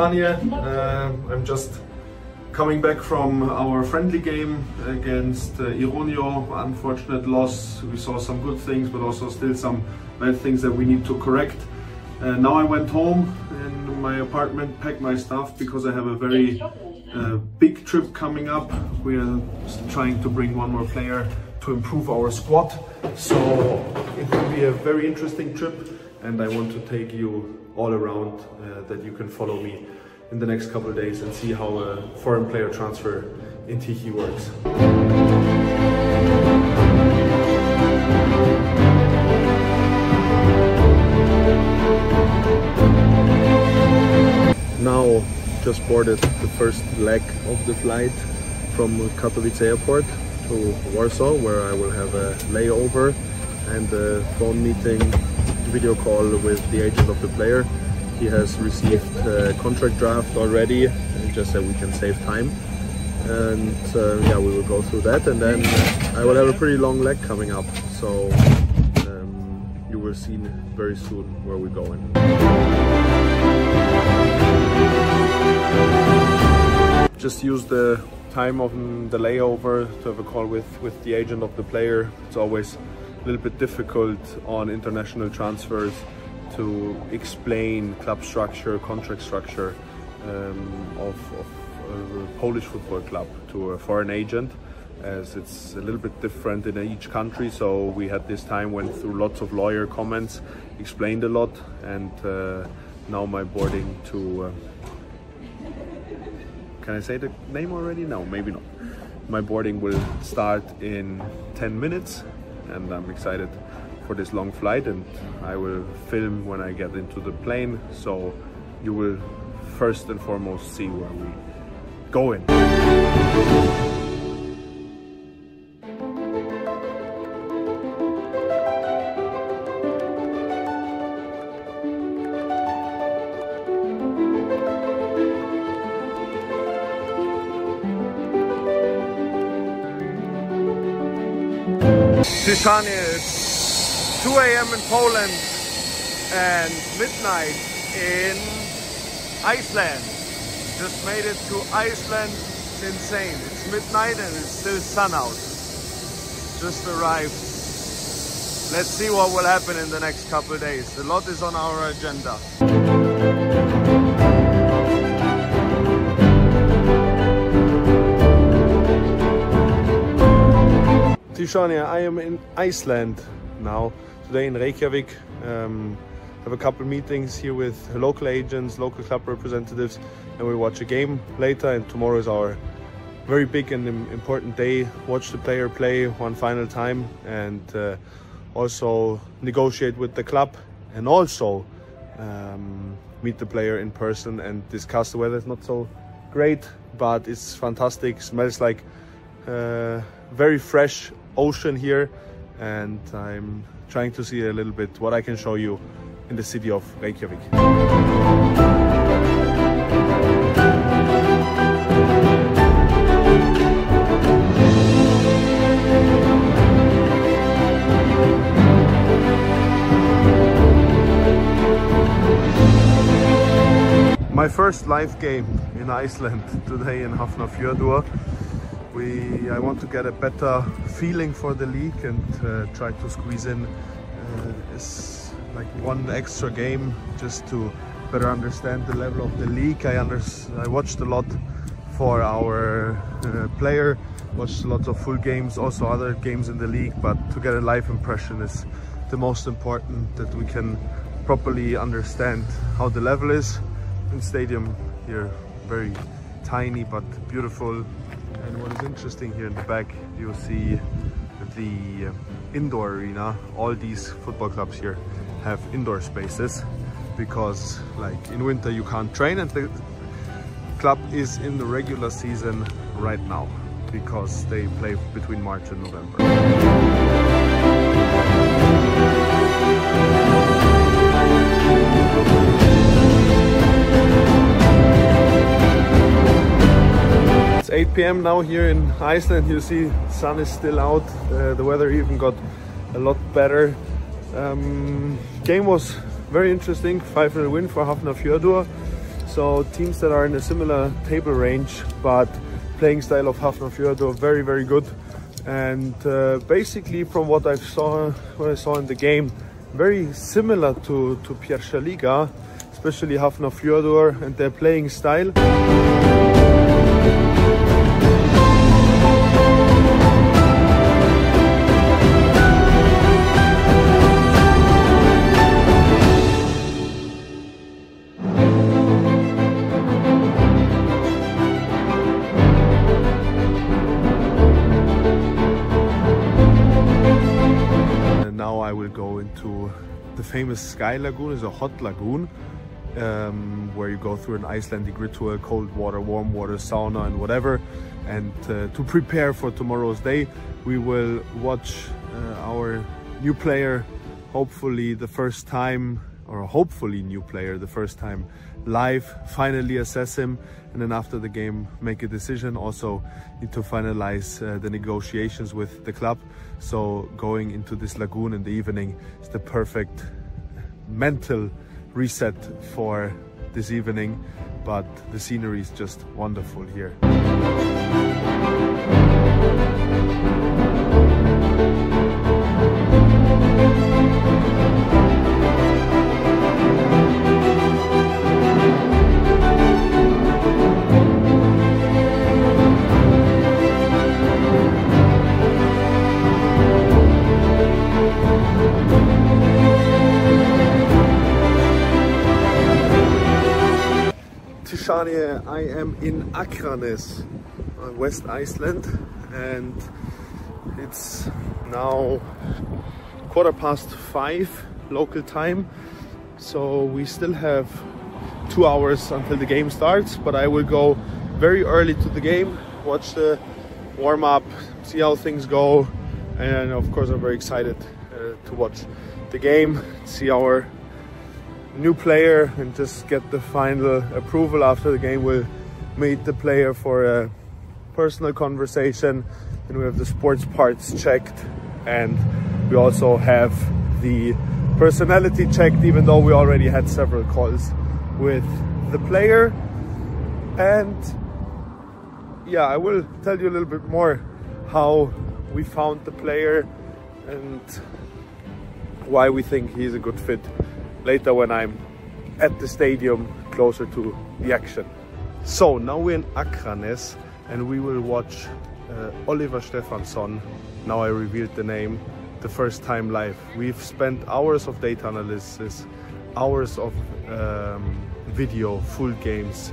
Tishanie. I'm just coming back from our friendly game against Ironio. Unfortunate loss. We saw some good things, but also still some bad things that we need to correct. Now I went home in my apartment, packed my stuff because I have a very big trip coming up. We are trying to bring one more player to improve our squad. So it will be a very interesting trip, and I want to take you all around that you can follow me in the next couple of days and see how a foreign player transfer in Tychy works. Now just boarded the first leg of the flight from Katowice airport to Warsaw, where I will have a layover and a phone meeting, video call with the agent of the player. He has received a contract draft already, and just that we can save time. And yeah, we will go through that, and then I will have a pretty long leg coming up. So you will see very soon where we're going. Just use the time of the layover to have a call with the agent of the player. It's always a little bit difficult on international transfers to explain club structure, contract structure of a Polish football club to a foreign agent, as it's a little bit different in each country. So we had this time, went through lots of lawyer comments, explained a lot, and now my boarding to can I say the name already? No, maybe not. My boarding will start in 10 minutes, and I'm excited for this long flight, and I will film when I get into the plane, so you will first and foremost see where we going. Tishanie, it's 2 AM in Poland and midnight in Iceland. Just made it to Iceland. It's insane. It's midnight and it's still sun out. Just arrived. Let's see what will happen in the next couple of days. A lot is on our agenda. Tishanie, I am in Iceland now, today in Reykjavik. Have a couple meetings here with local agents, local club representatives, and we'll watch a game later. And tomorrow is our very big and important day. Watch the player play one final time, and also negotiate with the club, and also meet the player in person and discuss. The weather is not so great, but it's fantastic. Smells like very fresh ocean here, and I'm trying to see a little bit what I can show you in the city of Reykjavik. My first live game in Iceland today in Hafnarfjörður. I want to get a better feeling for the league and try to squeeze in is like one extra game just to better understand the level of the league. I watched a lot for our player, watched lots of full games, also other games in the league, but to get a live impression is the most important, that we can properly understand how the level is. In stadium here, very tiny but beautiful. And what is interesting here in the back, you'll see the indoor arena. All these football clubs here have indoor spaces because, like, in winter you can't train, and the club is in the regular season right now because they play between March and November. It's 8 PM now here in Iceland. You see the sun is still out. The weather even got a lot better. Game was very interesting. 5-0 win for Hafnarfjörður. So teams that are in a similar table range, but playing style of Hafnarfjörður, very, very good. And basically from what I saw in the game, very similar to Pierwsza Liga, especially Hafnarfjörður and their playing style. I will go into the famous Sky Lagoon. It's a hot lagoon where you go through an Icelandic ritual, cold water, warm water, sauna and whatever. And to prepare for tomorrow's day, we will watch our new player, hopefully the first time, or hopefully new player, the first time live, finally assess him, and then after the game make a decision. Also need to finalize the negotiations with the club. So going into this lagoon in the evening is the perfect mental reset for this evening, but the scenery is just wonderful here. I am in Akranes, West Iceland, and it's now 5:15 local time, so we still have 2 hours until the game starts, but I will go very early to the game, watch the warm-up, see how things go, and of course I'm very excited to watch the game, see our new player and just get the final approval. After the game we'll meet the player for a personal conversation, and we have the sports parts checked, and we also have the personality checked, even though we already had several calls with the player. And yeah, I will tell you a little bit more how we found the player and why we think he's a good fit later when I'm at the stadium closer to the action. So now we're in Akranes and we will watch Oliver Stefansson, now I revealed the name, the first time live. We've spent hours of data analysis, hours of video, full games,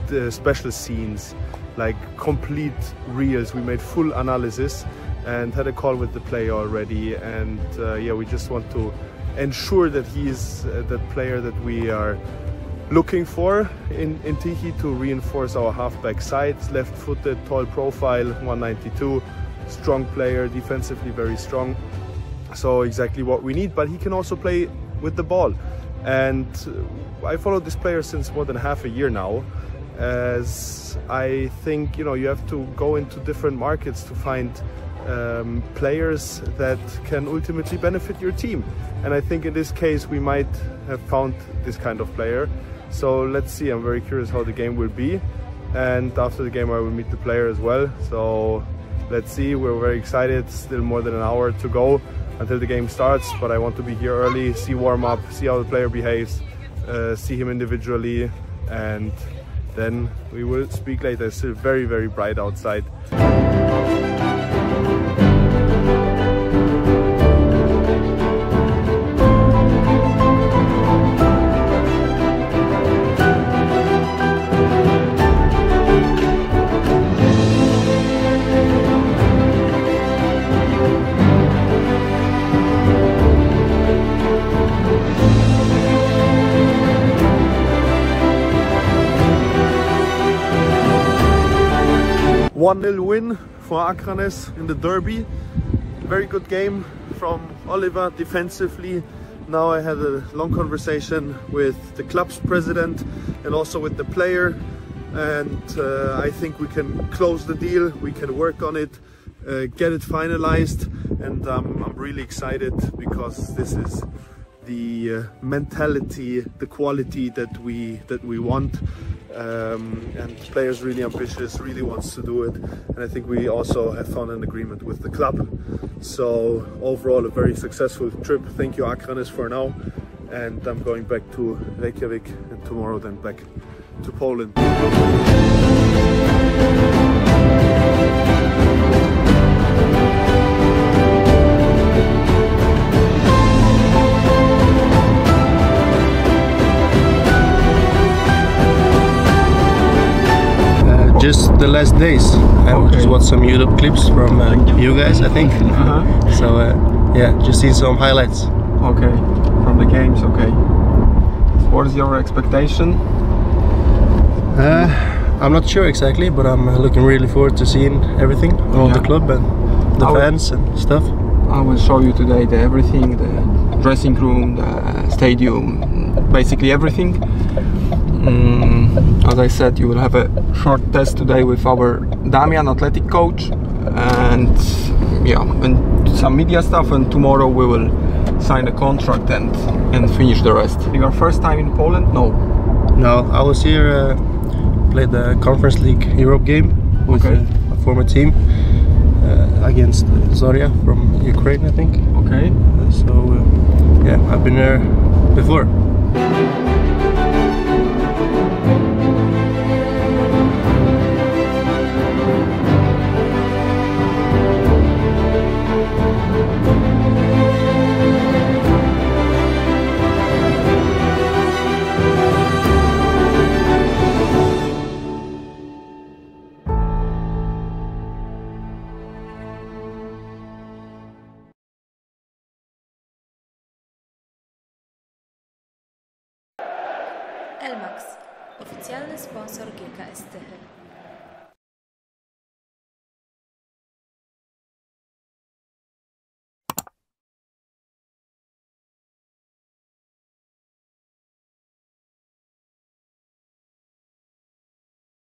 the special scenes, like complete reels. We made full analysis and had a call with the player already, and yeah, we just want to ensure that he is that player that we are looking for in Tiki to reinforce our halfback side. Left-footed, tall profile, 192, strong player, defensively very strong. So exactly what we need, but he can also play with the ball. And I followed this player since more than half a year now, as I think, you know, you have to go into different markets to find players that can ultimately benefit your team, and I think in this case we might have found this kind of player. So let's see, I'm very curious how the game will be, and after the game I will meet the player as well. So let's see, we're very excited. Still more than an hour to go until the game starts, but I want to be here early, see warm up, see how the player behaves, see him individually, and then we will speak later. It's still very, very bright outside. One-0 win for Akranes in the derby. Very good game from Oliver defensively. Now I had a long conversation with the club's president and also with the player, and I think we can close the deal, we can work on it, get it finalized, and I'm really excited because this is the mentality, the quality that we want. And the player's really ambitious, really wants to do it, and I think we also have found an agreement with the club. So overall, a very successful trip. Thank you, Akranes, for now, and I'm going back to Reykjavik, and tomorrow then back to Poland. Just the last days. I just watched some YouTube clips from you guys, I think. So yeah, just seen some highlights. Okay, from the games. Okay. What is your expectation? I'm not sure exactly, but I'm looking really forward to seeing everything around the club and the fans and stuff. I will show you today everything, the dressing room, the stadium, basically everything. As I said, you will have a short test today with our Damian, athletic coach, and yeah, and some media stuff, and tomorrow we will sign a contract and finish the rest. Your first time in Poland? No, I was here, played the Conference League Europe game with a former team against Zorya from Ukraine, I think. Okay. So yeah, I've been there before. Elmax, oficjalny sponsor GKS Tychy.